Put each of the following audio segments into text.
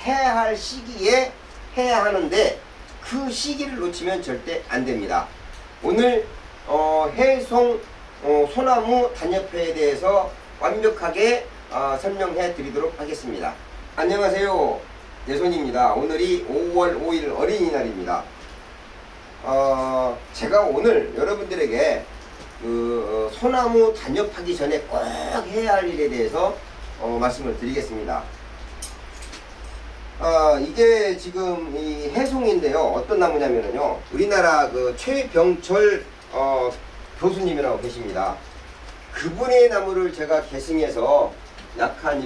해야 할 시기에 해야 하는데 그 시기를 놓치면 절대 안 됩니다. 오늘 해송 소나무 단엽회에 대해서 완벽하게 설명해 드리도록 하겠습니다. 안녕하세요, 예손입니다. 오늘이 5월 5일 어린이날입니다. 제가 오늘 여러분들에게 소나무 단엽하기 전에 꼭 해야 할 일에 대해서 말씀을 드리겠습니다. 이게 지금 이 해송인데요. 어떤 나무냐면요, 우리나라 최병철 교수님이라고 계십니다. 그분의 나무를 제가 계승해서 약 한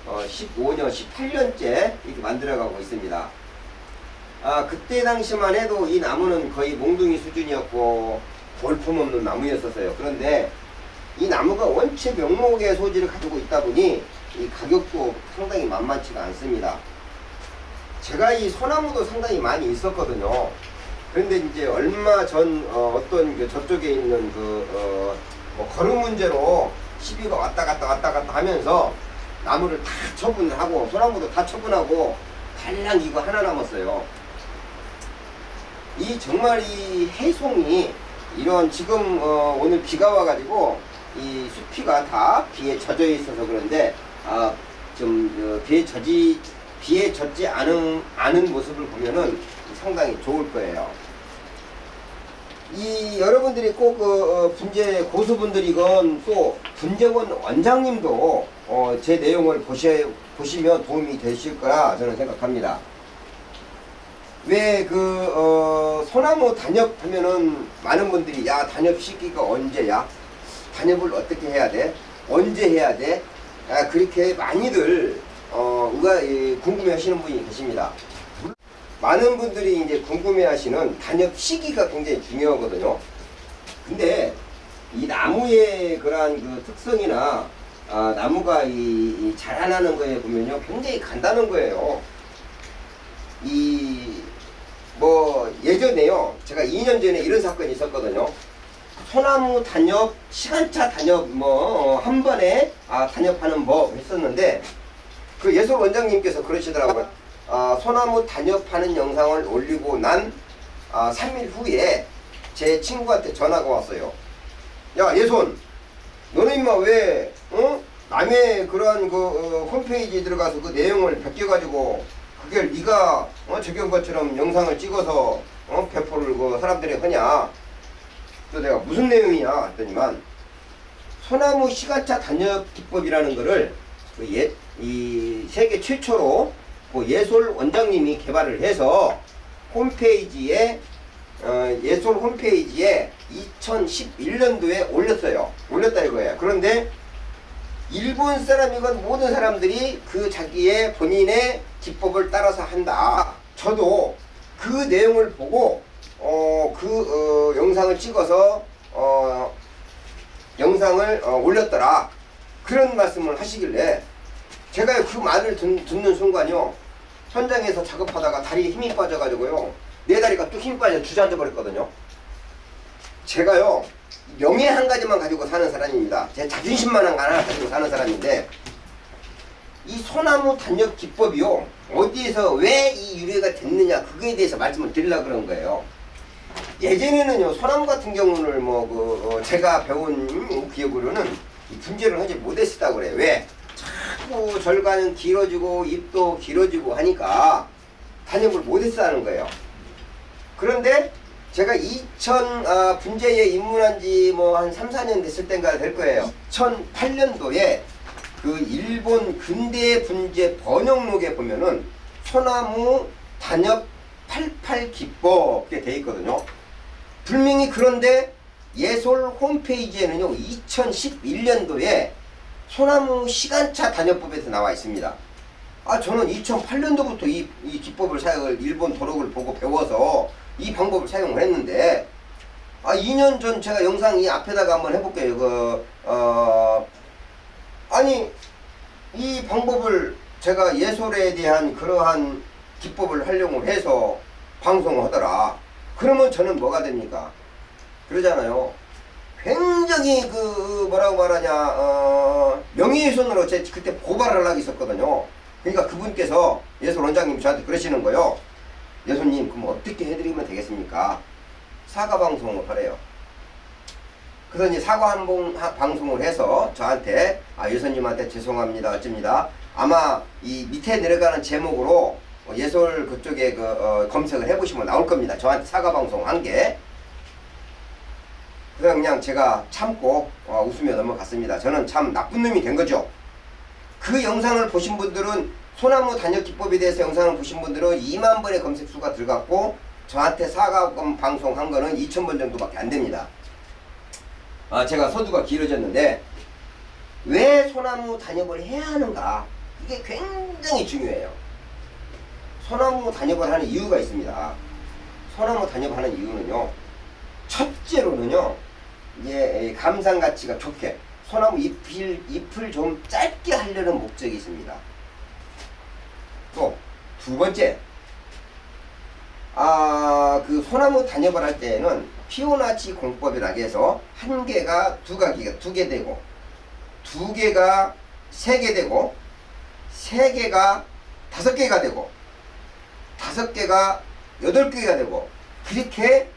15년, 18년째 이렇게 만들어가고 있습니다. 그때 당시만 해도 이 나무는 거의 몽둥이 수준이었고 볼품없는 나무였었어요. 그런데 이 나무가 원체 명목의 소질을 가지고 있다 보니 이 가격도 상당히 만만치가 않습니다. 제가 이 소나무도 상당히 많이 있었거든요. 그런데 이제 얼마 전 어떤 저쪽에 있는 거름 문제로 시비가 왔다 갔다 하면서 나무를 다 처분을 하고 소나무도 다 처분하고 달랑 이거 하나 남았어요. 정말 이 해송이 이런 지금 오늘 비가 와가지고 이 숲이가 다 비에 젖어 있어서 그런데 비에 젖지 않은 모습을 보면은 상당히 좋을 거예요. 여러분들이 꼭 분재 고수분들이건 또 분재원 원장님도 제 내용을 보시면 도움이 되실 거라 저는 생각합니다. 왜 소나무 단엽 하면은 많은 분들이 야, 단엽 시기가 언제야? 단엽을 어떻게 해야 돼? 언제 해야 돼? 그렇게 많이들 궁금해 하시는 분이 계십니다. 많은 분들이 이제 궁금해 하시는 단엽 시기가 굉장히 중요하거든요. 근데 이 나무의 그러한 특성이나 나무가 자라나는 거에 보면요, 굉장히 간단한 거예요. 예전에요, 제가 2년 전에 이런 사건이 있었거든요. 소나무 단엽, 시간차 단엽 한 번에 단엽하는 법 했었는데 그 예솔 원장님께서 그러시더라고요. 소나무 단엽하는 영상을 올리고 난 3일 후에 제 친구한테 전화가 왔어요. 야, 예손, 너는 임마 왜 남의 그러한 홈페이지에 들어가서 그 내용을 베껴가지고 그걸 네가 적용 것처럼 영상을 찍어서 배포를 사람들이 하냐? 또 내가 무슨 내용이냐 했더니만 소나무 시간차 단엽 기법이라는 거를 이 세계 최초로 예솔 원장님이 개발을 해서 홈페이지에 예솔 홈페이지에 2011년도에 올렸다 이거예요. 그런데 일본 사람이건 모든 사람들이 자기의 본인의 기법을 따라서 한다. 저도 그 내용을 보고 영상을 찍어서 영상을 올렸더라. 그런 말씀을 하시길래 제가 그 말을 듣는 순간요, 현장에서 작업하다가 다리에 힘이 빠져가지고요, 내 다리가 뚝 힘이 빠져 주저앉아 버렸거든요. 제가요, 명예 한 가지만 가지고 사는 사람입니다. 제 자존심만 하나 가지고 사는 사람인데, 이 소나무 단엽 기법이요, 어디에서 왜 이 유래가 됐느냐, 그거에 대해서 말씀을 드리려고 그런 거예요. 예전에는요, 소나무 같은 경우는 제가 배운 기억으로는 분재를 하지 못했다고 그래요. 왜? 자꾸 절간은 길어지고 잎도 길어지고 하니까 단엽을 못했다는 거예요. 그런데 제가 분재에 입문한 지 한 3, 4년 됐을 때인가 될 거예요. 2008년도에 일본 근대 분재 번역록에 보면은 소나무 단엽 88 기법 이렇게 돼 있거든요. 분명히. 그런데 예솔 홈페이지에는요, 2011년도에 소나무 시간차 단엽법에서 나와 있습니다. 저는 2008년도부터 이 기법을 일본 도록을 보고 배워서 이 방법을 사용을 했는데 2년 전 제가 영상 이 앞에다가 한번 해볼게요. 아니, 이 방법을 제가 예솔에 대한 그러한 기법을 활용을 해서 방송을 하더라. 그러면 저는 뭐가 됩니까? 그러잖아요. 굉장히 뭐라고 말하냐, 명예훼손으로 그때 고발을 하고 있었거든요. 그러니까 그분께 어머니께서 예솔 원장님이 저한테 그러시는 거요. 예솔님 그럼 어떻게 해드리면 되겠습니까? 사과 방송을 하래요. 그래서 이제 사과 방송을 해서 저한테 예솔님한테 죄송합니다 어쩝니다. 아마 이 밑에 내려가는 제목으로 예솔 그쪽에 검색을 해보시면 나올 겁니다. 저한테 사과 방송 한 게. 그래서 그냥 제가 참고 웃으며 넘어갔습니다. 저는 참 나쁜 놈이 된 거죠. 그 영상을 보신 분들은 소나무 단역 기법에 대해서 영상을 보신 분들은 2만 번의 검색수가 들어갔고 저한테 사과 방송 한 거는 2,000번 정도밖에 안 됩니다. 제가 서두가 길어졌는데 왜 소나무 단역을 해야 하는가? 이게 굉장히 중요해요. 소나무 단역을 하는 이유가 있습니다. 소나무 단역하는 이유는요. 첫째로는요. 이제 감상 가치가 좋게 소나무 잎을 좀 짧게 하려는 목적이 있습니다. 또 두 번째, 그 소나무 단역을 할 때에는 피오나치 공법이라고 해서 한 개가 두 개 되고, 두 개가 세 개 되고, 세 개가 5개가 되고, 5개가 8개가 되고, 그렇게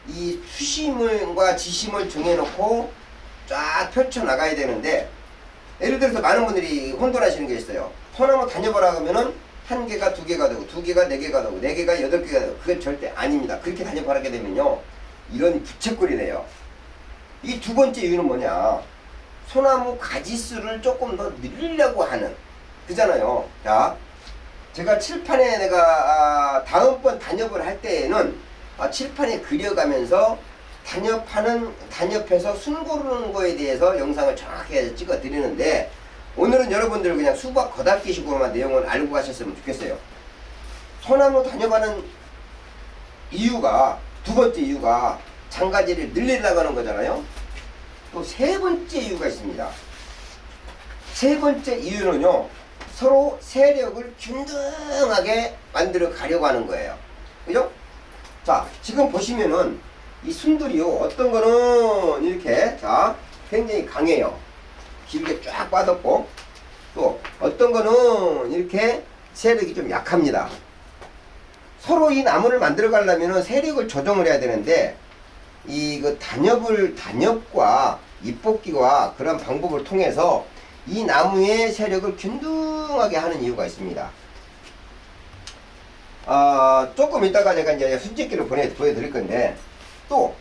이 수심과 지심을 정해놓고 쫙 펼쳐나가야 되는데, 예를 들어서 많은 분들이 혼돈하시는 게 있어요. 소나무 단역을 하면은 한 개가 2개가 되고, 2개가 4개가 되고, 4개가 8개가 되고, 그건 절대 아닙니다. 그렇게 단역을 하게 되면요, 이런 부채꼴이 돼요. 이 두 번째 이유는 뭐냐? 소나무 가지수를 조금 더 늘리려고 하는, 그잖아요. 자, 제가 칠판에 내가 다음번 단역을 할 때에는 칠판에 그려가면서 단역해서 순 고르는 거에 대해서 영상을 정확하게 찍어 드리는데, 오늘은 여러분들 그냥 수박 겉핥기식으로만 내용을 알고 가셨으면 좋겠어요. 소나무 단역하는 이유가, 두 번째 이유가 장가지를 늘리려고 하는 거잖아요. 또 세 번째 이유가 있습니다. 세 번째 이유는요, 서로 세력을 균등하게 만들어 가려고 하는 거예요. 그죠? 자, 지금 보시면은 이 순들이요, 어떤 거는 이렇게 굉장히 강해요. 길게 쫙 뻗었고, 또 어떤 거는 이렇게 세력이 좀 약합니다. 서로 이 나무를 만들어 가려면 세력을 조정을 해야 되는데, 단역과 잎뽑기와 그런 방법을 통해서 이 나무의 세력을 균등하게 하는 이유가 있습니다. 조금 이따가 제가 이제 순짓기를 보여드릴 건데, 또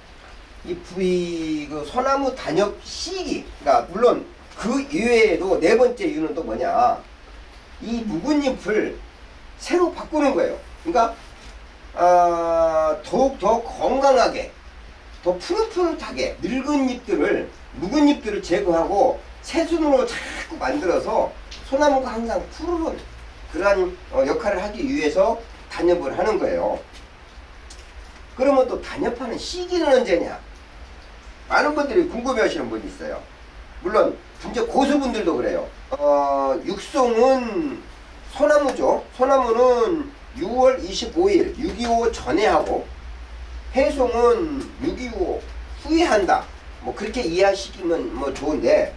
그 소나무 단역 시기, 그러니까 물론 그 이외에도 네 번째 이유는 또 뭐냐? 이 묵은 잎을 새로 바꾸는 거예요. 그러니까 더욱 더 건강하게, 더 푸릇푸릇하게 늙은 묵은 잎들을 제거하고 새순으로 자꾸 만들어서 소나무가 항상 푸르른 그러한 역할을 하기 위해서 단엽을 하는 거예요. 그러면 또 단엽하는 시기는 언제냐? 많은 분들이 궁금해 하시는 분이 있어요. 물론 이제 고수분들도 그래요. 육송은 소나무죠. 소나무는 6월 25일 6.25 전에 하고, 해송은 6.25 후에 한다. 뭐 그렇게 이해하시면 뭐 좋은데,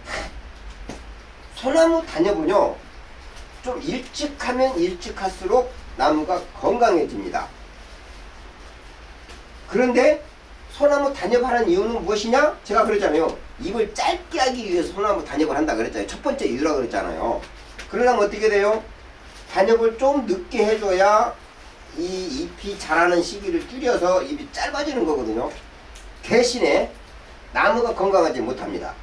소나무 단엽은요, 좀 일찍 하면 일찍 할수록 나무가 건강해집니다. 그런데 소나무 단엽하는 이유는 무엇이냐? 제가 그랬잖아요. 잎을 짧게 하기 위해서 소나무 단엽을 한다 그랬잖아요. 첫 번째 이유라고 그랬잖아요. 그러려면 어떻게 돼요? 단엽을 좀 늦게 해줘야 이 잎이 자라는 시기를 줄여서 잎이 짧아지는 거거든요. 대신에 나무가 건강하지 못합니다.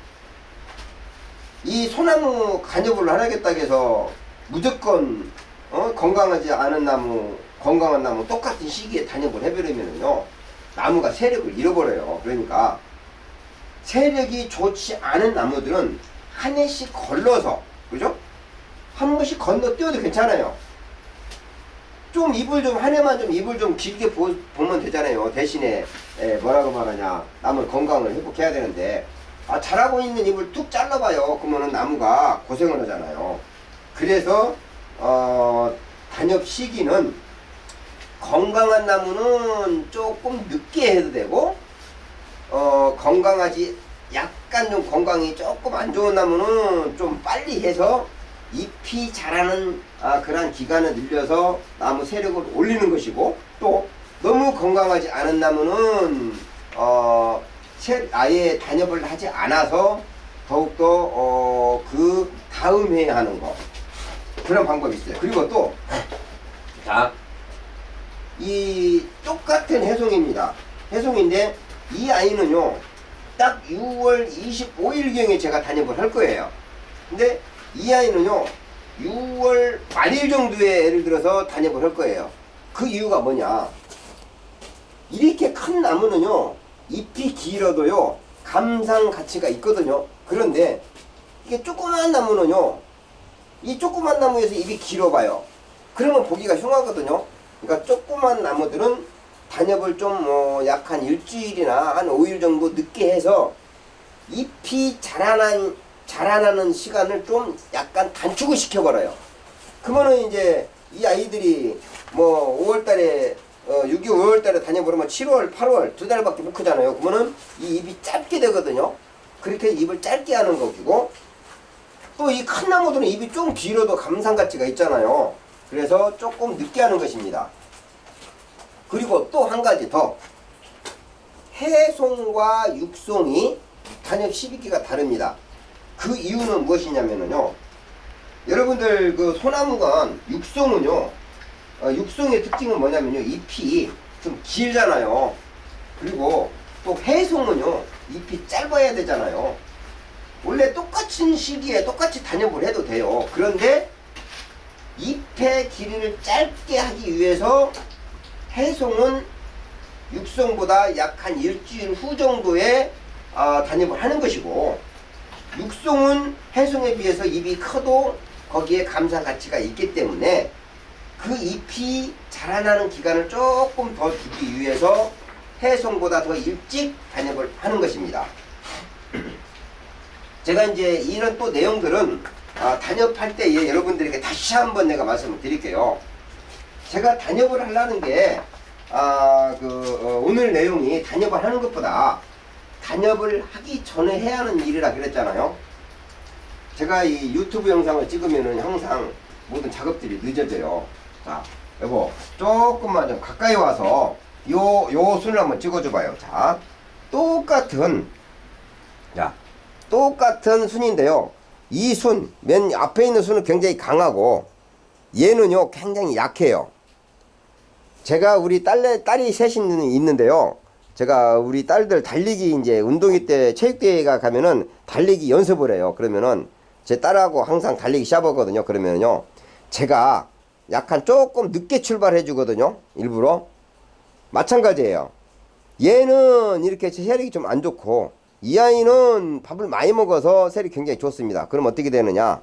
이 소나무 간엽을 하겠다고 해서 무조건 건강하지 않은 나무, 건강한 나무 똑같은 시기에 단엽을 해버리면요, 나무가 세력을 잃어버려요. 그러니까 세력이 좋지 않은 나무들은 한 해씩 걸러서, 그죠? 한 번씩 건너뛰어도 괜찮아요. 좀 잎을 좀, 한 해만 좀 잎을 좀 길게 보면 되잖아요. 대신에 뭐라고 말하냐, 나무 건강을 회복해야 되는데, 자라고 있는 잎을 뚝 잘라봐요. 그러면은 나무가 고생을 하잖아요. 그래서 단엽 시기는 건강한 나무는 조금 늦게 해도 되고, 건강하지, 약간 좀 건강이 조금 안 좋은 나무는 좀 빨리 해서 잎이 자라는 그러한 기간을 늘려서 나무 세력을 올리는 것이고, 또 너무 건강하지 않은 나무는 아예 단엽을 하지 않아서 더욱더 그 다음 해에 하는 거, 그런 방법이 있어요. 그리고 또 이 똑같은 해송입니다. 해송인데 이 아이는요 딱 6월 25일경에 제가 단엽을 할 거예요. 근데 이 아이는요 6월 말일 정도에 예를 들어서 단엽을 할 거예요. 그 이유가 뭐냐, 이렇게 큰 나무는요 잎이 길어도요 감상 가치가 있거든요. 그런데 이게 조그만 나무는요, 이 조그만 나무에서 잎이 길어봐요. 그러면 보기가 흉하거든요. 그러니까 조그만 나무들은 단엽을 좀 약 한 일주일이나 한 5일 정도 늦게 해서 잎이 자라나는 시간을 좀 약간 단축을 시켜버려요. 그러면은 이제 이 아이들이 뭐 5월달에 6월, 5월달에 단엽을 하면 7월, 8월 2달밖에 못 크잖아요. 그러면은 이 잎이 짧게 되거든요. 그렇게 잎을 짧게 하는 거고, 또 이 큰 나무들은 잎이 좀 길어도 감상 가치가 있잖아요. 그래서 조금 늦게 하는 것입니다. 그리고 또 한 가지 더, 해송과 육송이 단엽 12기가 다릅니다. 그 이유는 무엇이냐면요, 여러분들 그 소나무가 육송은요, 육송의 특징은 뭐냐면요, 잎이 좀 길잖아요. 그리고 또 해송은요 잎이 짧아야 되잖아요. 원래 똑같은 시기에 똑같이 단엽을 해도 돼요. 그런데 잎의 길이를 짧게 하기 위해서 해송은 육송보다 약 한 일주일 후 정도에 단엽을 하는 것이고, 육송은 해송에 비해서 잎이 커도 거기에 감상 가치가 있기 때문에 그 잎이 자라나는 기간을 조금 더 주기 위해서 해송보다 더 일찍 단엽을 하는 것입니다. 제가 이제 이런 또 내용들은 단엽할 때에 여러분들에게 다시 한번 내가 말씀을 드릴게요. 제가 단엽을 하려는 게 오늘 내용이 단엽을 하는 것보다 단엽을 하기 전에 해야 하는 일이라 그랬잖아요. 제가 이 유튜브 영상을 찍으면은 항상 모든 작업들이 늦어져요. 자, 여보 조금만 좀 가까이 와서 요 순을 한번 찍어줘 봐요. 자, 똑같은 순인데요, 이 순, 맨 앞에 있는 순은 굉장히 강하고 얘는요 굉장히 약해요. 제가 우리 딸이 셋이 있는데요, 제가 우리 딸들 달리기 이제 운동회 때 체육대회가 가면은 달리기 연습을 해요. 그러면은 제 딸하고 항상 달리기 시합하거든요. 그러면요 제가 약간 조금 늦게 출발해 주거든요, 일부러. 마찬가지예요. 얘는 이렇게 세력이 좀 안 좋고 이 아이는 밥을 많이 먹어서 세력이 굉장히 좋습니다. 그럼 어떻게 되느냐,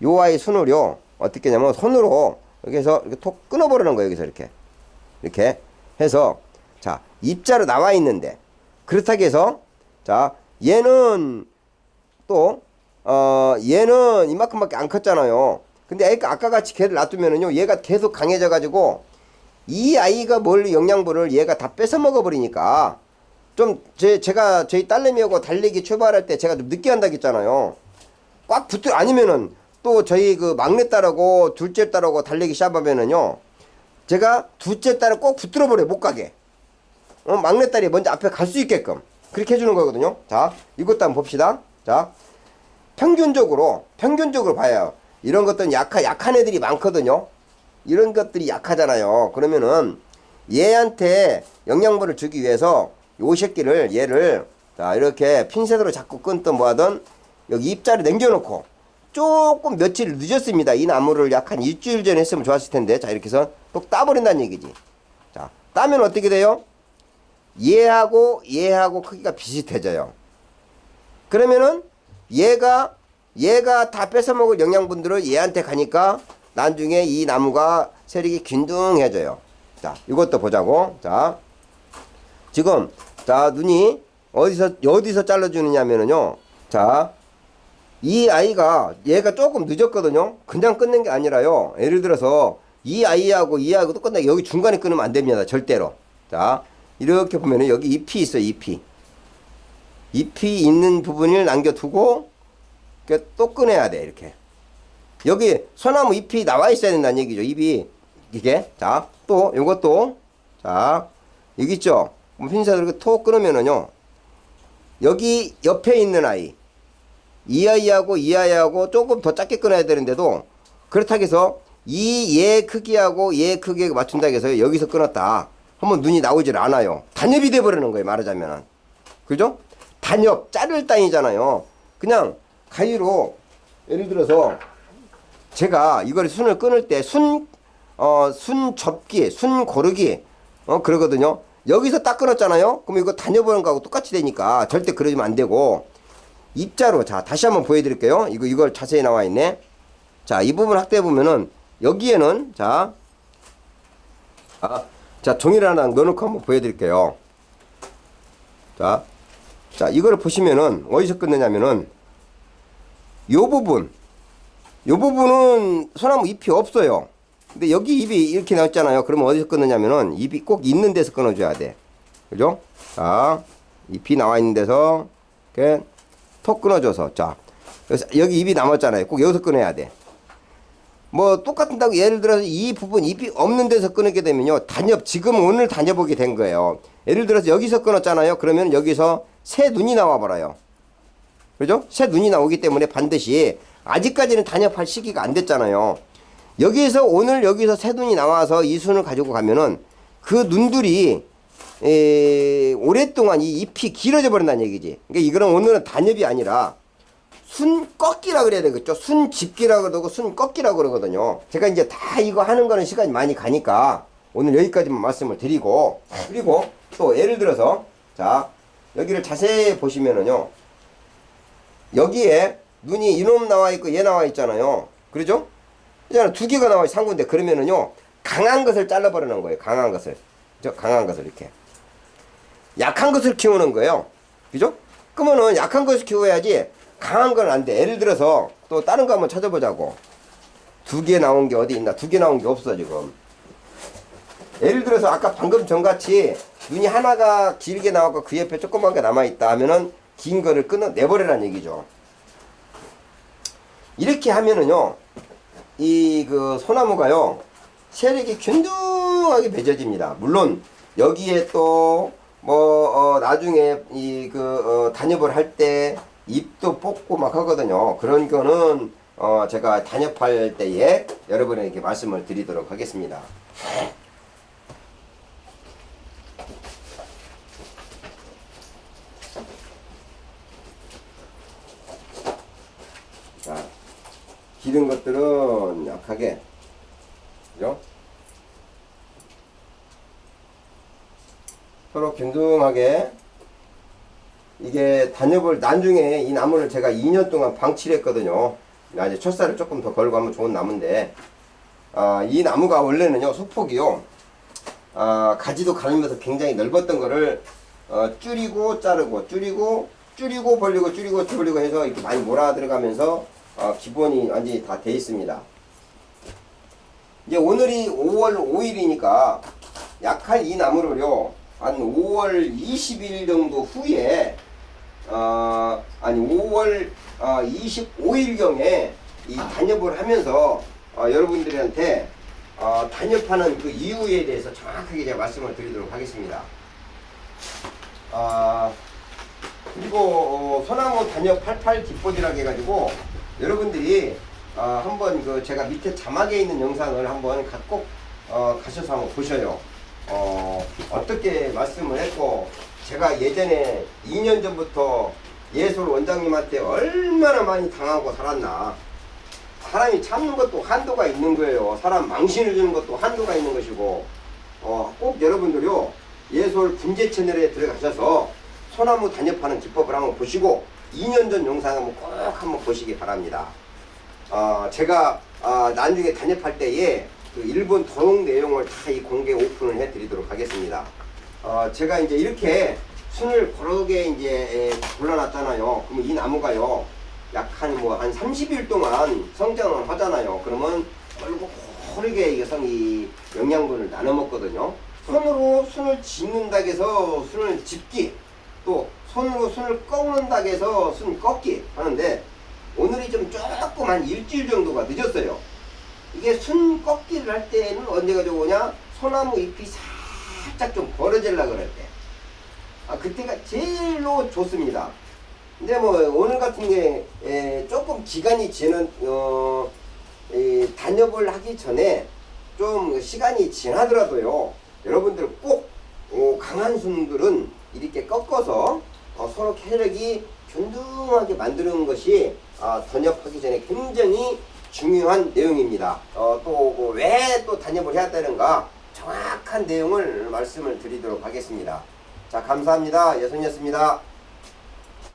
요 아이 순을요 어떻게 하냐면 손으로 여기서 이렇게 톡 끊어버리는 거예요. 여기서 이렇게 해서, 자, 입자로 나와 있는데, 그렇다고 해서 자 얘는 또 얘는 이만큼밖에 안 컸잖아요. 근데 아까 같이 걔를 놔두면은요 얘가 계속 강해져 가지고 이 아이가 뭘 영양분을 얘가 다 뺏어 먹어 버리니까, 좀 제가 저희 딸내미하고 달리기 출발할 때 제가 좀 늦게 한다고 했잖아요. 꽉 아니면은 또 저희 그 막내딸하고 둘째 딸하고 달리기 시합하면은요 제가 둘째 딸을 꼭 붙들어 버려요. 못 가게. 막내딸이 먼저 앞에 갈 수 있게끔 그렇게 해주는 거거든요. 자, 이것도 한번 봅시다. 자, 평균적으로 봐요. 이런 것들은 약한 애들이 많거든요. 이런 것들이 약하잖아요. 그러면은 얘한테 영양분을 주기 위해서 요 새끼를, 얘를 자 이렇게 핀셋으로 자꾸 끊든 뭐하든 여기 입자를 남겨놓고 조금 며칠 늦었습니다. 이 나무를 약 한 일주일 전에 했으면 좋았을 텐데, 자 이렇게 해서 또 따버린다는 얘기지. 자, 따면 어떻게 돼요? 얘하고 크기가 비슷해져요. 그러면은 얘가 다 뺏어먹을 영양분들을 얘한테 가니까 나중에 이 나무가 세력이 균등해져요. 자, 이것도 보자고. 자, 지금 자 눈이 어디서 잘라주느냐면은요, 자, 이 아이가 얘가 조금 늦었거든요. 그냥 끝낸 게 아니라요, 예를 들어서 이 아이하고 또 끝나게 여기 중간에 끊으면 안 됩니다. 절대로. 자, 이렇게 보면은 여기 잎이 있어요. 잎이 있는 부분을 남겨두고 또 꺼내야 돼. 이렇게 여기 소나무 잎이 나와 있어야 된다는 얘기죠. 잎이 이게 자 또 요것도 자 여기 있죠. 핀셋으로 이렇게 톡 끊으면은요 여기 옆에 있는 아이 이 아이하고 조금 더 작게 끊어야 되는데도 그렇다고 해서 이 얘 크기하고 얘 크기에 맞춘다고 해서 여기서 끊었다 한번 눈이 나오질 않아요. 단엽이 돼버리는 거예요. 말하자면 그죠? 단엽 자를 땅이잖아요. 그냥 가위로 예를 들어서 제가 이걸 순을 끊을 때 순 접기, 순 고르기 그러거든요. 여기서 딱 끊었잖아요. 그럼 이거 단여보는 거하고 똑같이 되니까 절대 그러시면 안 되고 입자로 자 다시 한번 보여드릴게요. 이걸 자세히 나와 있네. 자 이 부분 확대해 보면은 여기에는 자 종이를 하나 넣어놓고 한번 보여드릴게요. 자 이거를 보시면은 어디서 끊느냐면은 요 부분은 소나무 잎이 없어요. 근데 여기 잎이 이렇게 나왔잖아요. 그러면 어디서 끊느냐면은 잎이 꼭 있는 데서 끊어줘야 돼. 그죠? 자, 잎이 나와 있는 데서 이렇게 톡 끊어줘서 자, 여기 잎이 남았잖아요. 꼭 여기서 끊어야 돼. 뭐 똑같다고 예를 들어서 이 부분 잎이 없는 데서 끊게 되면요. 지금 오늘 다녀보게 된 거예요. 예를 들어서 여기서 끊었잖아요. 그러면 여기서 새 눈이 나와 버려요. 그죠? 새 눈이 나오기 때문에 반드시 아직까지는 단엽할 시기가 안 됐잖아요. 여기서 새 눈이 나와서 이 순을 가지고 가면은 그 눈들이 오랫동안 이 잎이 길어져 버린다는 얘기지. 그러니까 이거는 오늘은 단엽이 아니라 순 꺾기라 그래야 되겠죠. 순 집기라 그러고 순 꺾기라 그러거든요. 제가 이제 다 이거 하는 거는 시간이 많이 가니까 오늘 여기까지만 말씀을 드리고 그리고 또 예를 들어서 자 여기를 자세히 보시면은요. 여기에 눈이 이놈 나와 있고 얘 나와 있잖아요. 그러죠? 이제는 두 개가 나와 있어 한 군데. 그러면은요 강한 것을 잘라버리는 거예요. 강한 것을 이렇게 약한 것을 키우는 거예요. 그죠? 그러면은 약한 것을 키워야지 강한 건 안 돼. 예를 들어서 또 다른 거 한번 찾아보자고. 두 개 나온 게 어디 있나? 두 개 나온 게 없어 지금. 예를 들어서 아까 방금 전같이 눈이 하나가 길게 나왔고 그 옆에 조그만 게 남아있다 하면은 긴 거를 끊어내버리라는 얘기죠. 이렇게 하면은요 그 소나무가요 세력이 균등하게 맺어집니다. 물론 여기에 또 나중에 단엽을 할 때 잎도 뽑고 막 하거든요. 그런 거는 제가 단엽할 때에 여러분에게 말씀을 드리도록 하겠습니다. 자, 기른 것들은 약하게, 그죠? 서로 균등하게. 이게 단엽을 나중에 이 나무를 제가 2년 동안 방치를 했거든요. 이제 첫살을 조금 더 걸고 하면 좋은 나무인데 이 나무가 원래는요 소폭이요 가지도 가늘면서 굉장히 넓었던 거를 줄이고 자르고 줄이고 벌리고 줄이고 벌리고 해서 이렇게 많이 몰아 들어가면서 기본이 완전히 다 돼 있습니다. 이제 오늘이 5월 5일이니까 약할 이 나무를요 한 5월 20일 정도 후에 5월 25일경에 이 단엽을 하면서 여러분들한테 단엽하는 그 이유에 대해서 정확하게 제가 말씀을 드리도록 하겠습니다. 그리고 소나무 단엽 88 뒷보디라고 해가지고 여러분들이 한번 제가 밑에 자막에 있는 영상을 한번 꼭 가셔서 한번 보셔요. 어떻게 말씀을 했고 제가 예전에 2년 전부터 예솔 원장님한테 얼마나 많이 당하고 살았나. 사람이 참는 것도 한도가 있는 거예요. 사람 망신을 주는 것도 한도가 있는 것이고 꼭 여러분들요 예솔 분재 채널에 들어가셔서 소나무 단엽하는 기법을 한번 보시고 2년 전 영상 한번 꼭 한번 보시기 바랍니다. 제가 나중에 단엽할 때에 그 일본 도록 내용을 다 이 공개 오픈을 해 드리도록 하겠습니다. 제가 이제 이렇게 순을 고르게 이제 골라놨잖아요. 그럼 이 나무가요 약 한 30일 동안 성장을 하잖아요. 그러면 고르게 이 영양분을 나눠 먹거든요. 손으로 순을 짓는다 해서 순을 집기, 또 손으로 순을 꺾는다 해서 순 꺾기 하는데 오늘이 좀 조금 한 일주일 정도가 늦었어요. 이게 순 꺾기를 할 때는 언제가 좋으냐? 소나무 잎이 살짝 좀 벌어질라 그럴 때. 그때가 제일로 좋습니다. 근데 뭐 오늘 같은 게 조금 기간이 지는 단엽을 하기 전에 좀 시간이 지나더라도요, 여러분들 꼭 강한 순들은 이렇게 꺾어서 서로 혈액이 균등하게 만드는 것이 단엽하기 전에 굉장히 중요한 내용입니다. 또 왜 또 단엽을 해야 되는가 정확한 내용을 말씀을 드리도록 하겠습니다. 자, 감사합니다. 예선이었습니다.